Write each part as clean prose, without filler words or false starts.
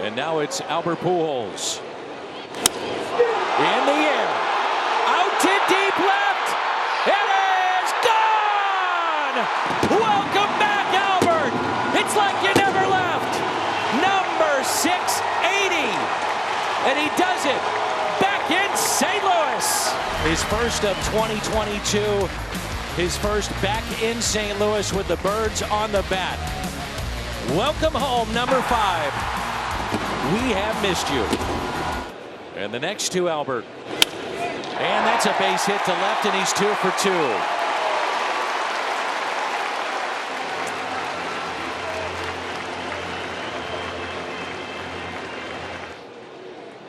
And now it's Albert Pujols. In the air. Out to deep left. It is gone! Welcome back, Albert. It's like you never left. Number 680. And he does it back in St. Louis. His first of 2022. His first back in St. Louis with the Birds on the bat. Welcome home, number 5. We have missed you. And the next to Albert. And that's a base hit to left, and he's 2 for 2.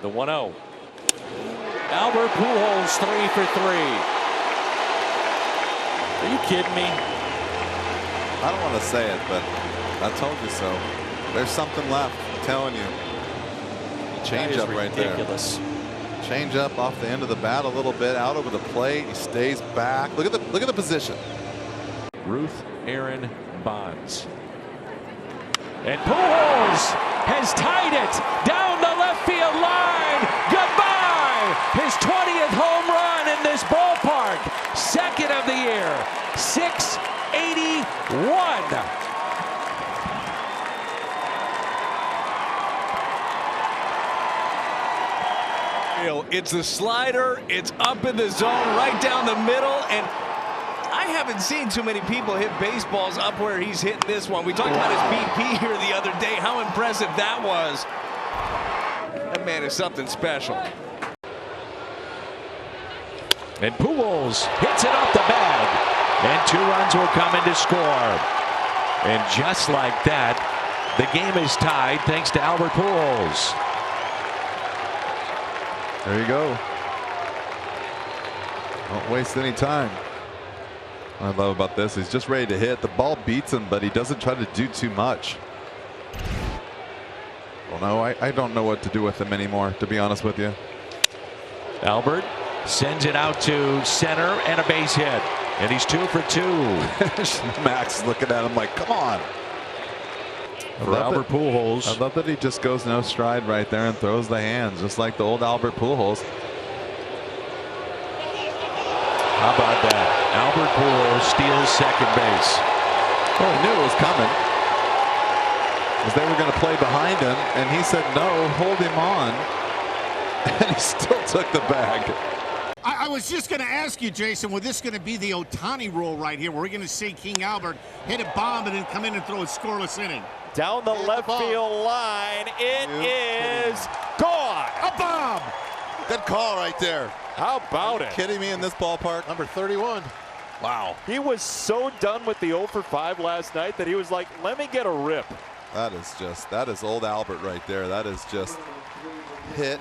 The 1-0. Albert Pujols 3 for 3. Are you kidding me? I don't want to say it, but I told you so. There's something left, I'm telling you. Change up right there. Change up off the end of the bat a little bit, out over the plate. He stays back. Look at the position. Ruth Aaron Bonds. And Pujols has tied it down the left field line. Goodbye! His 20th home run in this ballpark. Second of the year. 681. It's a slider, it's up in the zone, right down the middle, and I haven't seen too many people hit baseballs up where he's hitting this one. We talked about his BP here the other day, how impressive that was. That man is something special. And Pujols hits it off the bag, and 2 runs will come in to score. And just like that, the game is tied thanks to Albert Pujols. There you go. Don't waste any time. What I love about this, he's just ready to hit. The ball beats him, but he doesn't try to do too much. Well, no, I don't know what to do with him anymore, to be honest with you. Albert sends it out to center and a base hit. And he's 2 for 2. Max looking at him like, come on. For Albert Pujols. I love that he just goes no stride right there and throws the hands, just like the old Albert Pujols. How about that? Albert Pujols steals second base. Oh, he knew it was coming. Because they were going to play behind him, and he said, no, hold him on. And he still took the bag. I was just going to ask you, Jason, was this going to be the Ohtani rule right here? We're going to see King Albert hit a bomb and then come in and throw a scoreless inning. Down the left field line, it is gone. A bomb. Good call right there. How about it? Kidding me in this ballpark? Number 31. Wow. He was so done with the 0 for 5 last night that he was like, let me get a rip. That is old Albert right there. That is just hit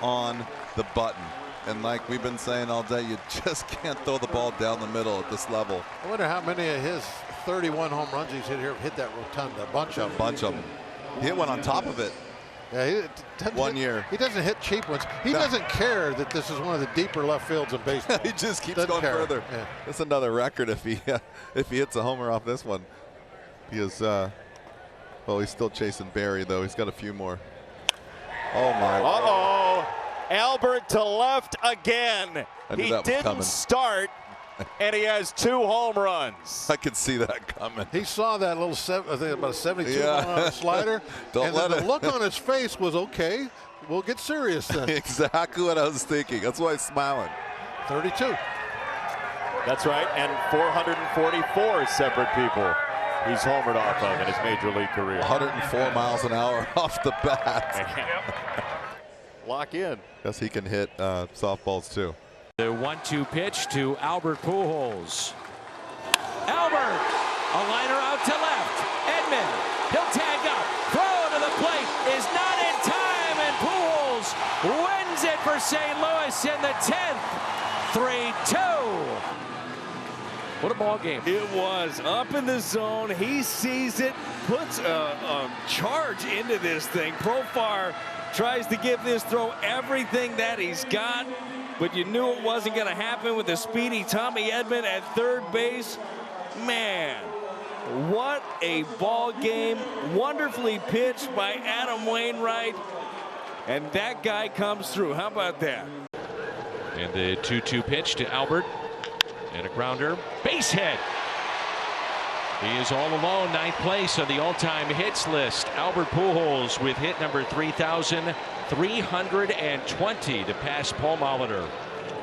on the button. And like we've been saying all day, you just can't throw the ball down the middle at this level. I wonder how many of his 31 home runs he's hit here have hit that rotunda. A bunch of them. He hit one on top of it. Yeah, one year. He doesn't hit cheap ones. He doesn't care that this is one of the deeper left fields in baseball. He just keeps going further. Yeah. That's another record if he hits a homer off this one. He is well, he's still chasing Barry though. He's got a few more. Oh my. Uh-oh. Albert to left again. He didn't start, and he has 2 home runs. I could see that coming. He saw that little, I think about a 72 slider. Don't let it. The look on his face was, okay, we'll get serious then. Exactly what I was thinking. That's why he's smiling. 32. That's right, and 444 separate people he's homered off of in his major league career. 104 miles an hour off the bat. Lock in. Guess he can hit softballs too. The 1-2 pitch to Albert Pujols. Albert, a liner out to left. Edman, he'll tag up. Throw to the plate is not in time, and Pujols wins it for St. Louis in the 10th. 3-2. What a ball game. It was up in the zone. He sees it, puts a charge into this thing. Profar tries to give this throw everything that he's got, but you knew it wasn't going to happen with the speedy Tommy Edman at third base. Man, What a ball game. Wonderfully pitched by Adam Wainwright. And that guy comes through. How about that? And the 2-2 pitch to Albert. And a grounder. Base hit. He is all alone, 9th place on the all-time hits list. Albert Pujols with hit number 3,320 to pass Paul Molitor.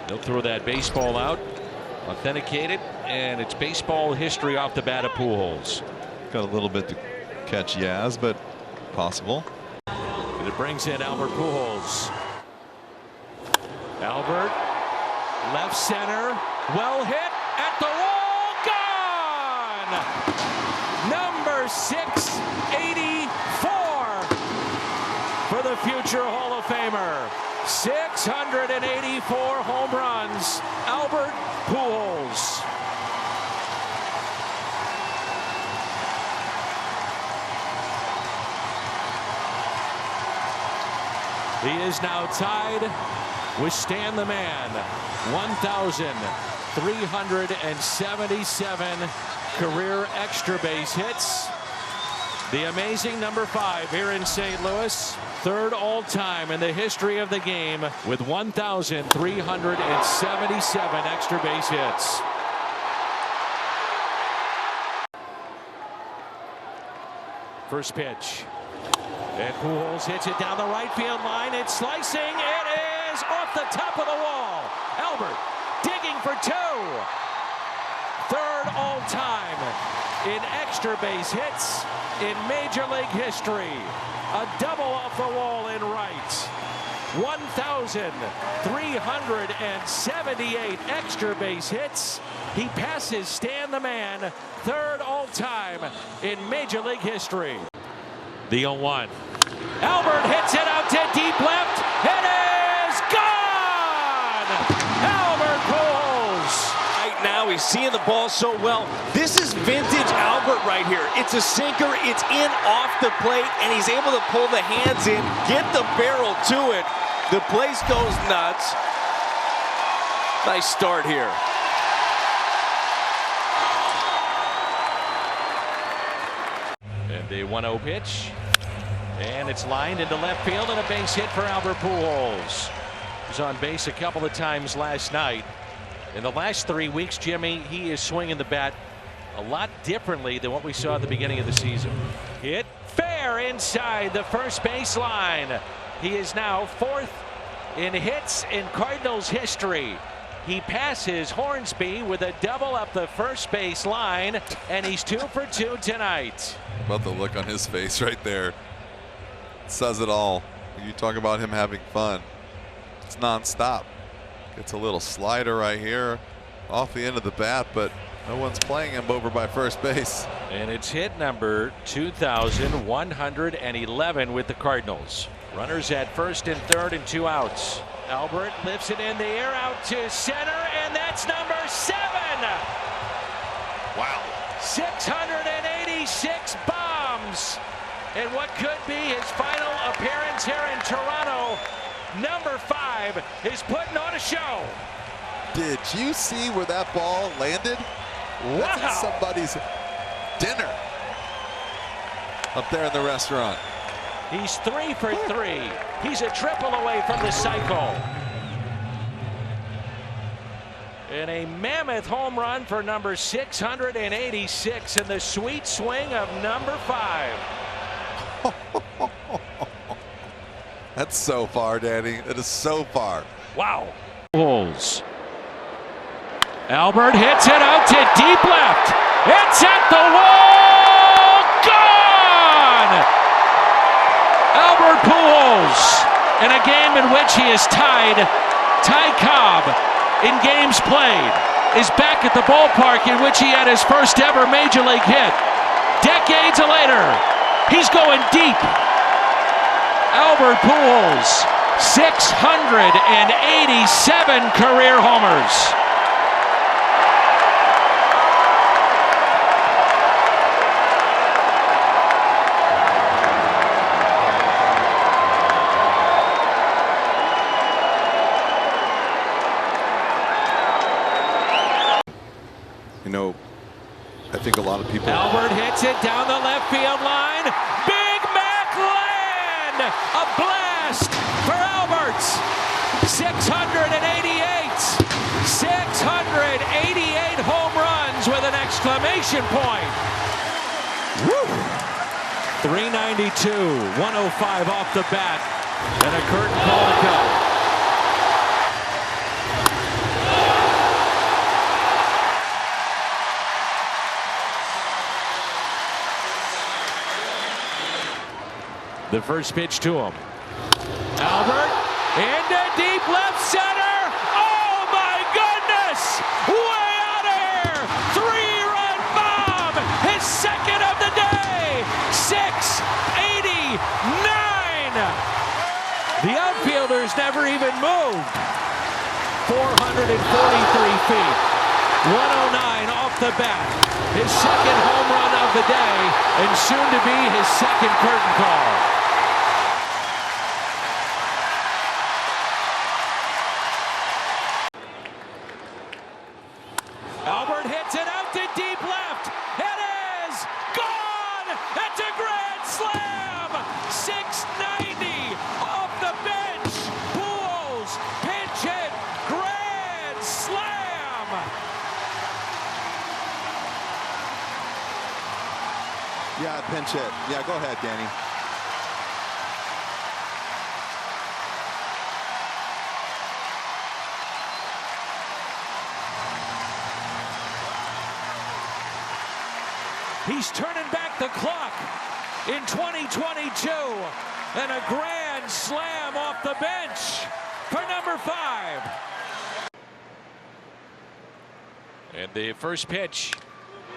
He'll throw that baseball out, authenticate it, and it's baseball history off the bat of Pujols. Got a little bit to catch Yaz, but possible. And it brings in Albert Pujols. Albert, left center, well hit at the wall. Number 684 for the future Hall of Famer. 684 home runs, Albert Pujols. He is now tied with Stan the Man. 1,377 career extra base hits. The amazing number 5 here in St. Louis. 3rd all-time in the history of the game with 1,377 extra base hits. First pitch. And Pujols hits it down the right field line. It's slicing. It is off the top of the wall. Albert digging for 2. 3rd all-time in extra base hits in Major League history. A double off the wall in right. 1,378 extra base hits. He passes Stan the Man, 3rd all-time in Major League history. The 0-1. Albert hits it out to deep left. It is gone! Albert Pujols. Right now, he's seeing the ball so well. This is vintage Albert right here. It's a sinker. It's in off the plate, and he's able to pull the hands in, get the barrel to it. The place goes nuts. Nice start here. And the 1-0 pitch. And it's lined into left field, and a base hit for Albert Pujols. He was on base a couple of times last night. In the last 3 weeks, Jimmy, he is swinging the bat a lot differently than what we saw at the beginning of the season. Hit fair inside the first base line. He is now 4th in hits in Cardinals history. He passes Hornsby with a double up the first base line, and he's 2 for 2 tonight. About the look on his face right there. Says it all. You talk about him having fun. It's nonstop. Gets a little slider right here off the end of the bat, but no one's playing him over by first base. And it's hit number 2,111 with the Cardinals. Runners at first and third and 2 outs. Albert lifts it in the air out to center, and that's number 7. Wow. 686 bombs. And what could be his final appearance here in Toronto. Number 5 is putting on a show. Did you see where that ball landed? Wow. That's somebody's dinner up there in the restaurant. He's 3 for 3. He's a triple away from the cycle. And a mammoth home run for number 686 and the sweet swing of number 5. That's so far, Danny. It is so far. Wow. Pujols. Albert hits it out to deep left. It's at the wall. Gone! Albert Pujols, in a game in which he is tied. Ty Cobb, in games played, is back at the ballpark in which he had his first ever major league hit. Decades later, he's going deep. Albert Pujols, 687 career homers. You know, I think think a lot of people. Albert hits it down the left field line. Big Mac land! A blast for Albert. 688. 688 home runs with an exclamation point. Woo! 392, 105 off the bat, and a curtain call to go. The first pitch to him. Albert into deep left center. Oh my goodness! Way out of here! 3-run bomb! His second of the day! 689! The outfielders never even moved. 443 feet. 109 off the bat. His second home run of the day, and soon to be his second curtain call. Albert hits it out to deep left. It is gone. It's a grand slam. 690 off the bench. Pujols pinch hit. Grand slam. Yeah, pinch hit. Yeah, go ahead, Danny. He's turning back the clock in 2022, and a grand slam off the bench for number 5. And the first pitch.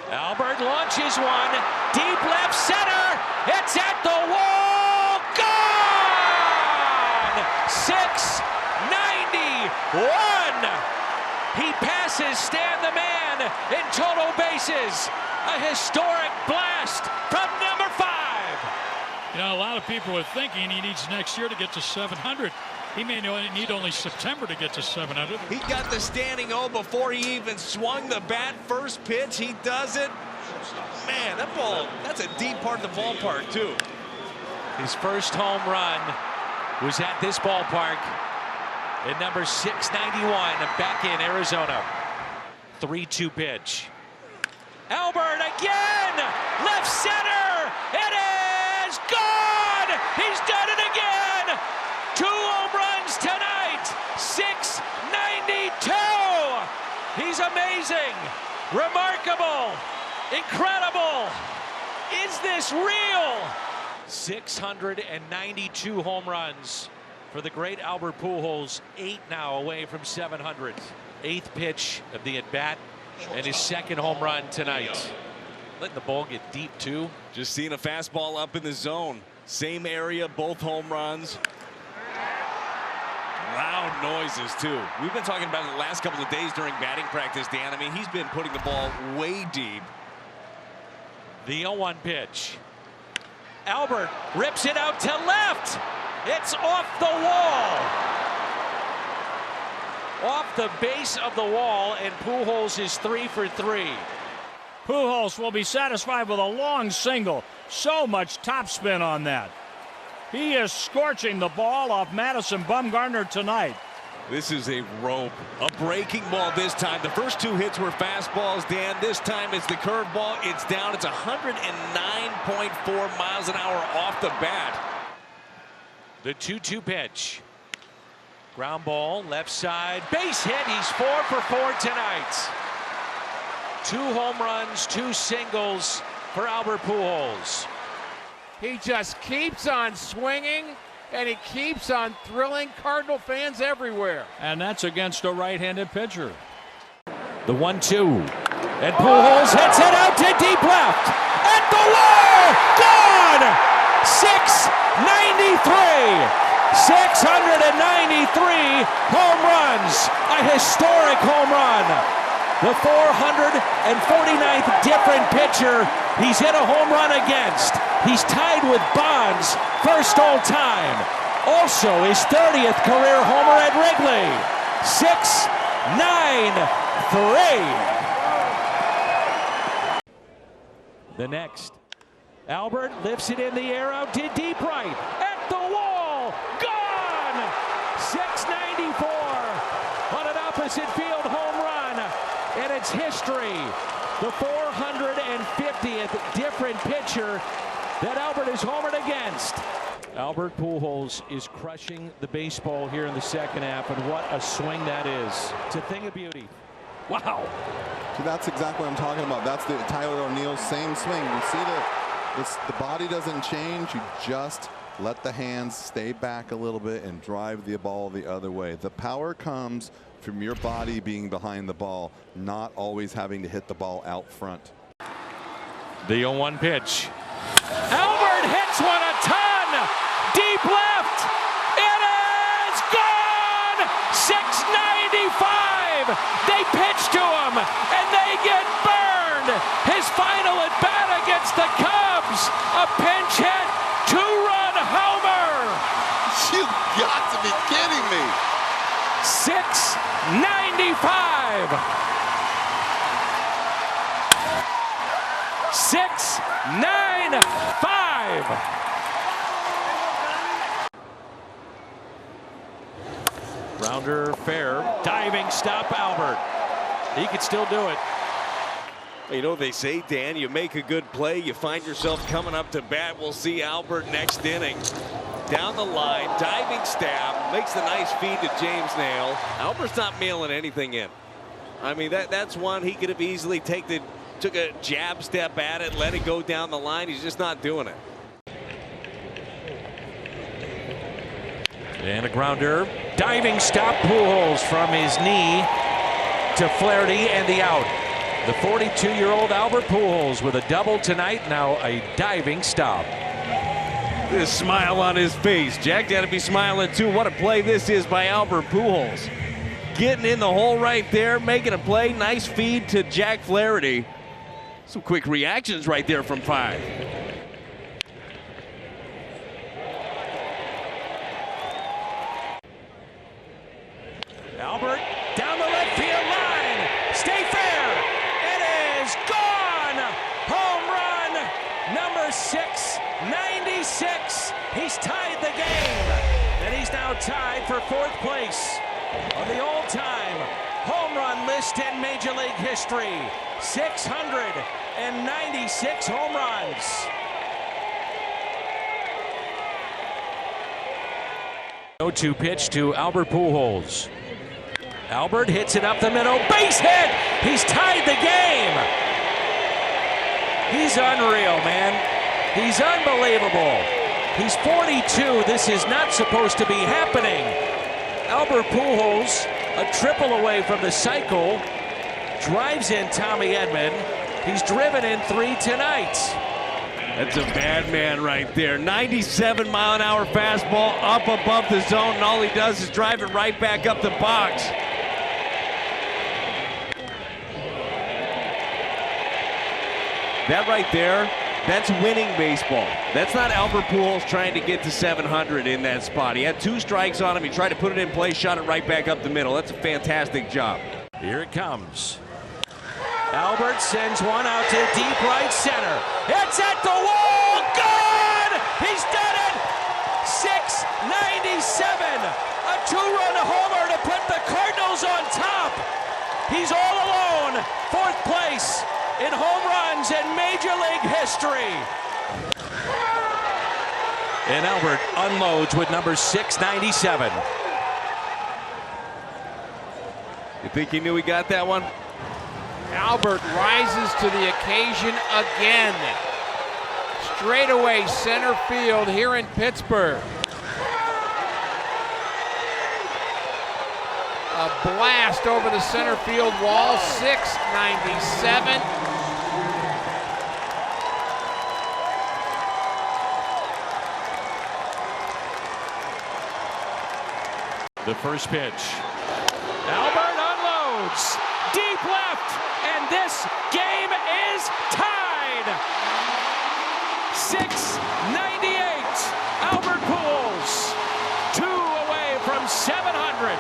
Albert launches one, deep left center. It's at the wall. Gone! 691. He passes Stan the Man in total bases. A historic blast from number 5. You know, a lot of people are thinking he needs next year to get to 700. He may need only September to get to 700. He got the standing O before he even swung the bat. First pitch, he does it. Man, that ball, that's a deep part of the ballpark, too. His first home run was at this ballpark in number 691 back in Arizona. 3-2 pitch. Albert again! Left center! It is gone! He's done it again! 2 home runs tonight! 692! He's amazing! Remarkable! Incredible! Is this real? 692 home runs for the great Albert Pujols. 8 now away from 700. 8th pitch of the at-bat. And his second home run tonight. Letting the ball get deep, too. Just seeing a fastball up in the zone. Same area, both home runs. Loud noises, too. We've been talking about it the last couple of days during batting practice, Dan. I mean, he's been putting the ball way deep. The 0-1 pitch. Albert rips it out to left. It's off the wall. Off the base of the wall, and Pujols is 3 for 3. Pujols will be satisfied with a long single. So much topspin on that. He is scorching the ball off Madison Bumgarner tonight. This is a rope, a breaking ball this time. The first 2 hits were fastballs, Dan. This time it's the curveball. It's down. It's 109.4 miles an hour off the bat. The 2-2 pitch. Ground ball, left side, base hit. He's 4 for 4 tonight. 2 home runs, 2 singles for Albert Pujols. He just keeps on swinging, and he keeps on thrilling Cardinal fans everywhere. And that's against a right-handed pitcher. The 1-2. And Pujols hits it out to deep left. At the wall! Gone! 693! 693 home runs. A historic home run. The 449th different pitcher he's hit a home run against. He's tied with Bonds, first all time. Also his 30th career homer at Wrigley. 693. The next. Albert lifts it in the air, out to deep right. At the wall. Gone! 694 on an opposite field home run. And it's history. The 450th different pitcher that Albert is homered against. Albert Pujols is crushing the baseball here in the second half, and what a swing that is. It's a thing of beauty. Wow. See, that's exactly what I'm talking about. That's the Tyler O'Neill's same swing. You see the body doesn't change. You just let the hands stay back a little bit and drive the ball the other way. The power comes from your body being behind the ball, not always having to hit the ball out front. The 0-1 pitch. Albert hits one a ton. Deep left. It is gone. 695. They pitch to him and they get burned. His final at bat against the Cubs. A pinch hit, 2-run homer. You got to be kidding me. 695. 695. Rounder fair. Diving stop Albert. He could still do it. You know what they say, Dan, you make a good play, you find yourself coming up to bat. We'll see Albert next inning. Down the line, diving stab, makes the nice feed to James Nail. Albert's not mailing anything in. I mean, that's one he could have easily took a jab step at it, let it go down the line. He's just not doing it. And a grounder. Diving stop Pujols from his knee to Flaherty and the out. The 42-year-old Albert Pujols with a double tonight, now a diving stop. This smile on his face. Jack got to be smiling too. What a play this is by Albert Pujols. Getting in the hole right there, making a play. Nice feed to Jack Flaherty. Some quick reactions right there from 5. Albert down the left field line. Stay fair. It is gone. Home run number 696. He's tied the game. And he's now tied for 4th place on the all-time home run list in Major League history. 696 home runs. 0-2 pitch to Albert Pujols. Albert hits it up the middle. Base hit! He's tied the game! He's unreal, man. He's unbelievable. He's 42. This is not supposed to be happening. Albert Pujols, a triple away from the cycle, drives in Tommy Edman. He's driven in 3 tonight. That's a bad man right there. 97-mile-an-hour fastball up above the zone, and all he does is drive it right back up the box. That right there, that's winning baseball. That's not Albert Pujols trying to get to 700 in that spot. He had 2 strikes on him. He tried to put it in play, shot it right back up the middle. That's a fantastic job. Here it comes. Albert sends one out to deep right center. It's at the wall. Gone! He's done it! 697. A 2-run homer to put the Cardinals on top. He's all alone. 4th place in home runs in Major League history. And Albert unloads with number 697. You think he knew he got that one? Albert rises to the occasion again. Straightaway center field here in Pittsburgh. A blast over the center field wall, 697. The first pitch. Albert unloads. Deep left. And this game is tied. 698. Albert Pujols. 2 away from 700.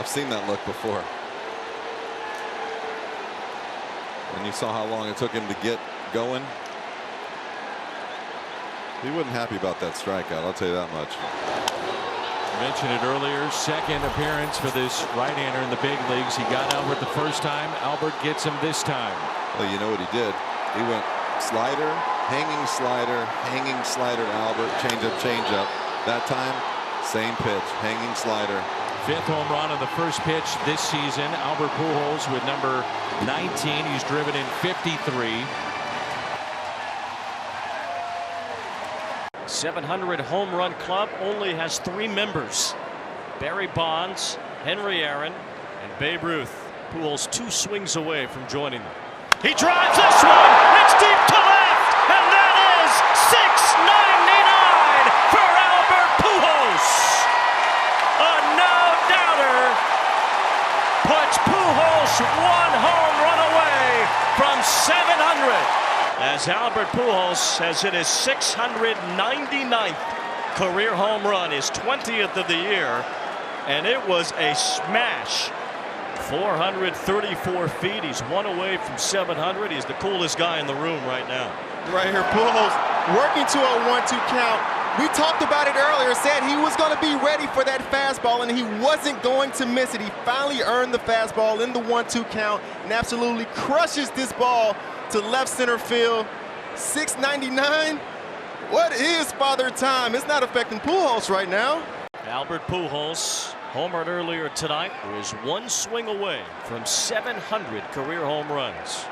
I've seen that look before. And you saw how long it took him to get going. He wasn't happy about that strikeout, I'll tell you that much. Mentioned it earlier, second appearance for this right-hander in the big leagues. He got Albert the first time. Albert gets him this time. Well, you know what he did? He went slider, hanging slider, Albert, changeup. That time, same pitch, hanging slider. Fifth home run on the first pitch this season. Albert Pujols with number 19. He's driven in 53. 700 home run club only has 3 members: Barry Bonds, Henry Aaron, and Babe Ruth. Pujols 2 swings away from joining them. He drives this one. It's deep to left, and that is 699 for Albert Pujols. A no-doubter puts Pujols 1 home run away from 700. As Albert Pujols has hit his 699th career home run, his 20th of the year, and it was a smash. 434 feet. He's 1 away from 700. He's the coolest guy in the room right now. Right here, Pujols working to a 1-2 count. We talked about it earlier, said he was going to be ready for that fastball, and he wasn't going to miss it. He finally earned the fastball in the 1-2 count and absolutely crushes this ball to left center field. 699. What is Father Time? It's not affecting Pujols right now. Albert Pujols homered earlier tonight, who is 1 swing away from 700 career home runs.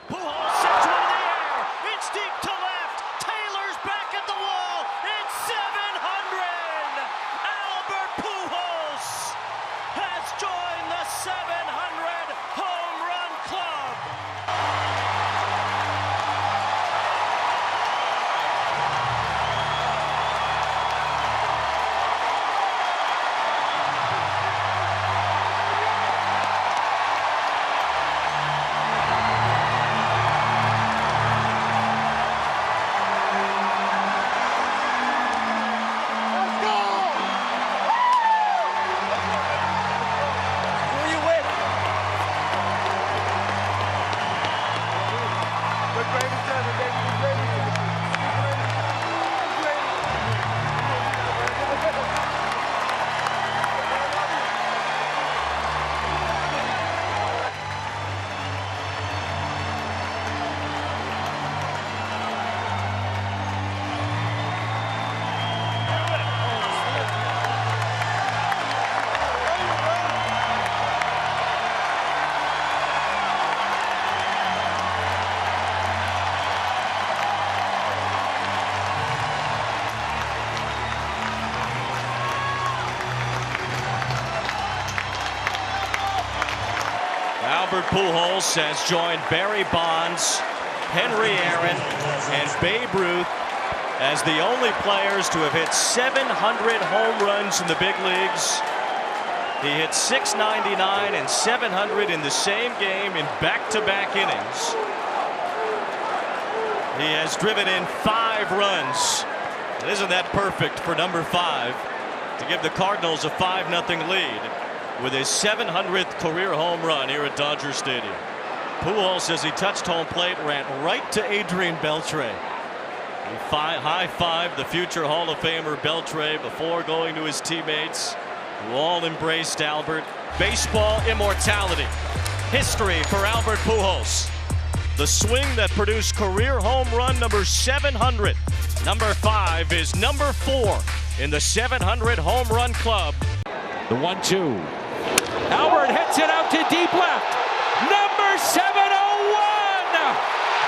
Pujols sends one in the air. It's deep to left. Taylor's back at the wall. It's 700. Albert Pujols has joined the 700 home run club. Albert Pujols has joined Barry Bonds, Henry Aaron, and Babe Ruth as the only players to have hit 700 home runs in the big leagues. He hit 699 and 700 in the same game in back-to-back innings. He has driven in 5 runs. And isn't that perfect for number 5 to give the Cardinals a 5-0 lead with his 700th career home run here at Dodger Stadium. Pujols, as he touched home plate, ran right to Adrian Beltre. He high-fived the future Hall of Famer Beltre before going to his teammates, who all embraced Albert. Baseball immortality. History for Albert Pujols. The swing that produced career home run number 700. Number 5 is number 4 in the 700 home run club. The 1-2. Albert hits it out to deep left. Number 701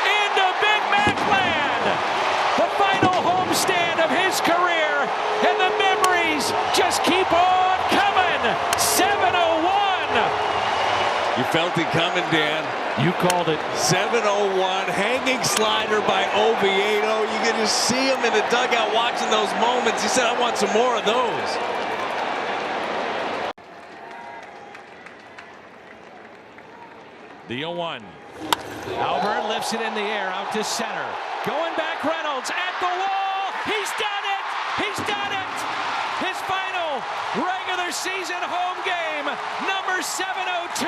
into Big Mac land. The final homestand of his career, and the memories just keep on coming. 701. You felt it coming, Dan. You called it. 701, hanging slider by Oviedo. You can just see him in the dugout watching those moments. He said, I want some more of those. The 0-1. Albert lifts it in the air out to center. Going back, Reynolds at the wall. He's done it. He's done it. His final regular season home game. 702.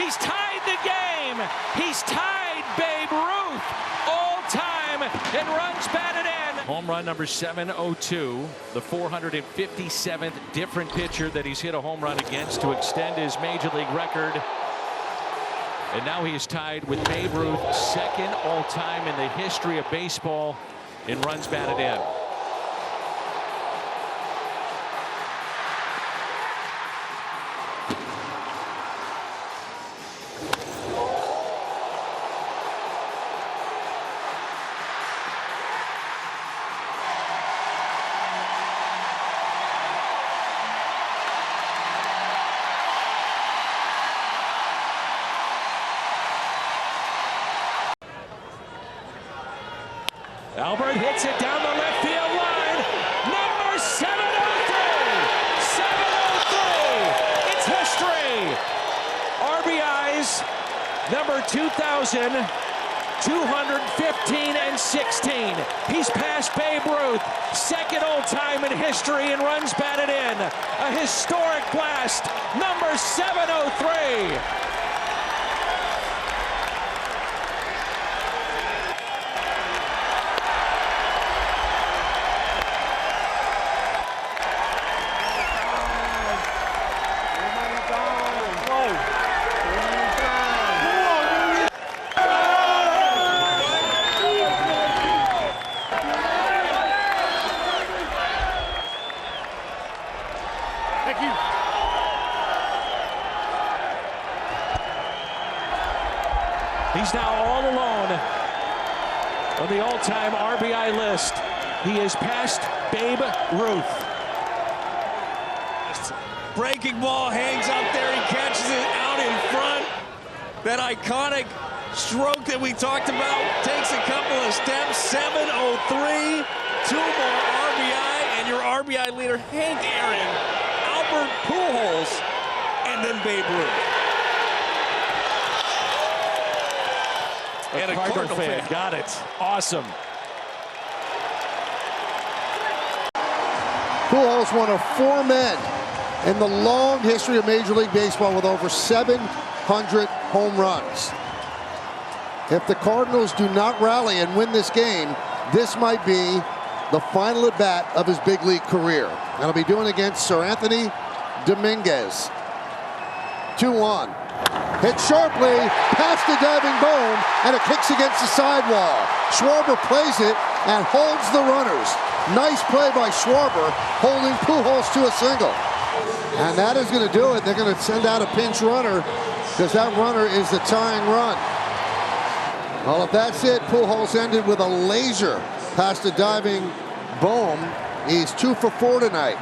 He's tied the game. He's tied Babe Ruth all time in runs batted in. Home run number 702, the 457th different pitcher that he's hit a home run against to extend his major league record. And now he is tied with Babe Ruth, second all time in the history of baseball in runs batted in. Albert hits it down the left field line. Number 703. 703. It's history. RBIs number 2,215 and 16. He's passed Babe Ruth, second all time in history in runs batted in. A historic blast. Number 703. He's now all alone on the all-time RBI list. He has passed Babe Ruth. Breaking ball hangs up there. He catches it out in front. That iconic stroke that we talked about takes a couple of steps. 703, 2 more RBI, and your RBI leader, Hank Aaron, Albert Pujols, and then Babe Ruth. And a Cardinal fan got it. Awesome. Pujols one of 4 men in the long history of Major League Baseball with over 700 home runs. If the Cardinals do not rally and win this game, this might be the final at bat of his big league career. And he'll be doing against Sir Anthony Dominguez. 2-1. Hit sharply, past the diving Bohm, and it kicks against the sidewall. Schwarber plays it and holds the runners. Nice play by Schwarber, holding Pujols to a single. And that is going to do it. They're going to send out a pinch runner because that runner is the tying run. Well, if that's it, Pujols ended with a laser past the diving Bohm. He's 2 for 4 tonight.